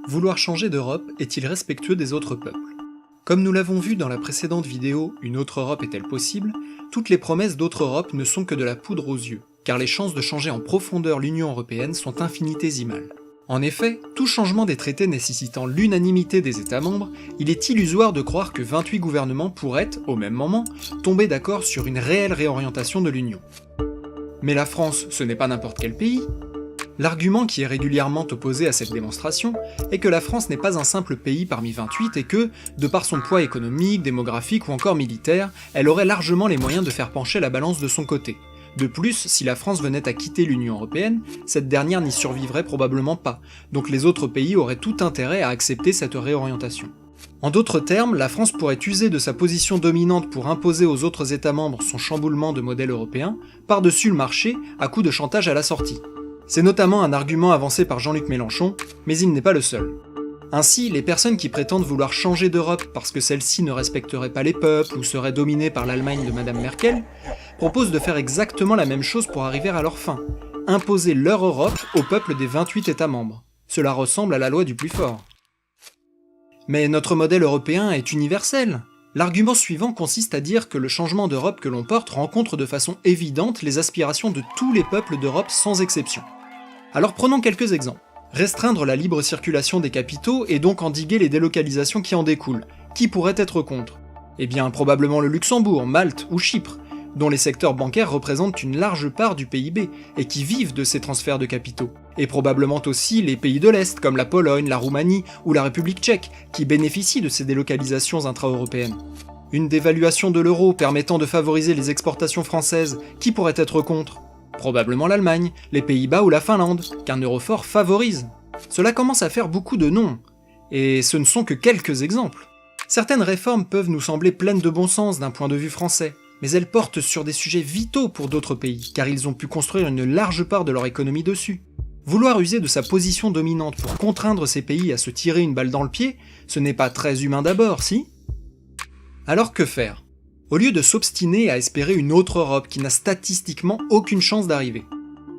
Vouloir changer d'Europe est-il respectueux des autres peuples? Comme nous l'avons vu dans la précédente vidéo « Une autre Europe est-elle possible?», toutes les promesses d'autre Europe ne sont que de la poudre aux yeux, car les chances de changer en profondeur l'Union européenne sont infinitésimales. En effet, tout changement des traités nécessitant l'unanimité des États membres, il est illusoire de croire que 28 gouvernements pourraient, au même moment, tomber d'accord sur une réelle réorientation de l'Union. Mais la France, ce n'est pas n'importe quel pays. L'argument qui est régulièrement opposé à cette démonstration est que la France n'est pas un simple pays parmi 28 et que, de par son poids économique, démographique ou encore militaire, elle aurait largement les moyens de faire pencher la balance de son côté. De plus, si la France venait à quitter l'Union européenne, cette dernière n'y survivrait probablement pas, donc les autres pays auraient tout intérêt à accepter cette réorientation. En d'autres termes, la France pourrait user de sa position dominante pour imposer aux autres États membres son chamboulement de modèle européen, par-dessus le marché, à coup de chantage à la sortie. C'est notamment un argument avancé par Jean-Luc Mélenchon, mais il n'est pas le seul. Ainsi, les personnes qui prétendent vouloir changer d'Europe parce que celle-ci ne respecterait pas les peuples ou serait dominée par l'Allemagne de Madame Merkel, proposent de faire exactement la même chose pour arriver à leur fin, imposer leur Europe au peuple des 28 États membres. Cela ressemble à la loi du plus fort. Mais notre modèle européen est universel. L'argument suivant consiste à dire que le changement d'Europe que l'on porte rencontre de façon évidente les aspirations de tous les peuples d'Europe sans exception. Alors prenons quelques exemples. Restreindre la libre circulation des capitaux et donc endiguer les délocalisations qui en découlent. Qui pourrait être contre? Eh bien probablement le Luxembourg, Malte ou Chypre, dont les secteurs bancaires représentent une large part du PIB et qui vivent de ces transferts de capitaux. Et probablement aussi les pays de l'Est comme la Pologne, la Roumanie ou la République tchèque, qui bénéficient de ces délocalisations intra-européennes. Une dévaluation de l'euro permettant de favoriser les exportations françaises, qui pourrait être contre? Probablement l'Allemagne, les Pays-Bas ou la Finlande, qu'un euro fort favorise. Cela commence à faire beaucoup de noms, et ce ne sont que quelques exemples. Certaines réformes peuvent nous sembler pleines de bon sens d'un point de vue français, mais elles portent sur des sujets vitaux pour d'autres pays, car ils ont pu construire une large part de leur économie dessus. Vouloir user de sa position dominante pour contraindre ces pays à se tirer une balle dans le pied, ce n'est pas très humain d'abord, si? Alors que faire? Au lieu de s'obstiner à espérer une autre Europe qui n'a statistiquement aucune chance d'arriver.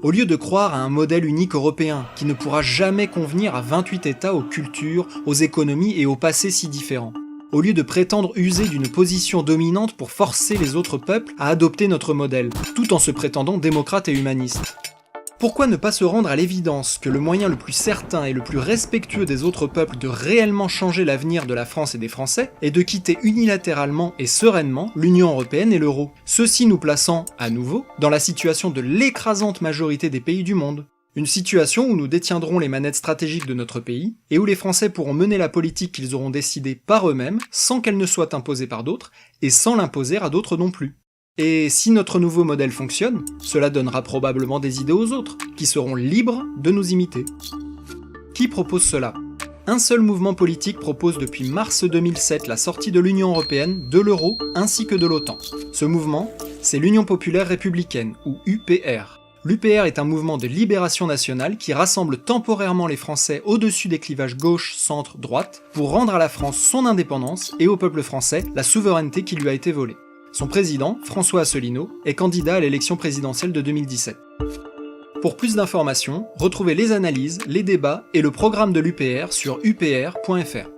Au lieu de croire à un modèle unique européen qui ne pourra jamais convenir à 28 États aux cultures, aux économies et aux passés si différents. Au lieu de prétendre user d'une position dominante pour forcer les autres peuples à adopter notre modèle, tout en se prétendant démocrate et humaniste. Pourquoi ne pas se rendre à l'évidence que le moyen le plus certain et le plus respectueux des autres peuples de réellement changer l'avenir de la France et des Français est de quitter unilatéralement et sereinement l'Union européenne et l'euro, ceci nous plaçant, à nouveau, dans la situation de l'écrasante majorité des pays du monde. Une situation où nous détiendrons les manettes stratégiques de notre pays, et où les Français pourront mener la politique qu'ils auront décidée par eux-mêmes, sans qu'elle ne soit imposée par d'autres, et sans l'imposer à d'autres non plus. Et si notre nouveau modèle fonctionne, cela donnera probablement des idées aux autres, qui seront libres de nous imiter. Qui propose cela? Un seul mouvement politique propose depuis mars 2007 la sortie de l'Union européenne, de l'euro ainsi que de l'OTAN. Ce mouvement, c'est l'Union populaire républicaine, ou UPR. L'UPR est un mouvement de libération nationale qui rassemble temporairement les Français au-dessus des clivages gauche, centre, droite, pour rendre à la France son indépendance et au peuple français la souveraineté qui lui a été volée. Son président, François Asselineau, est candidat à l'élection présidentielle de 2017. Pour plus d'informations, retrouvez les analyses, les débats et le programme de l'UPR sur upr.fr.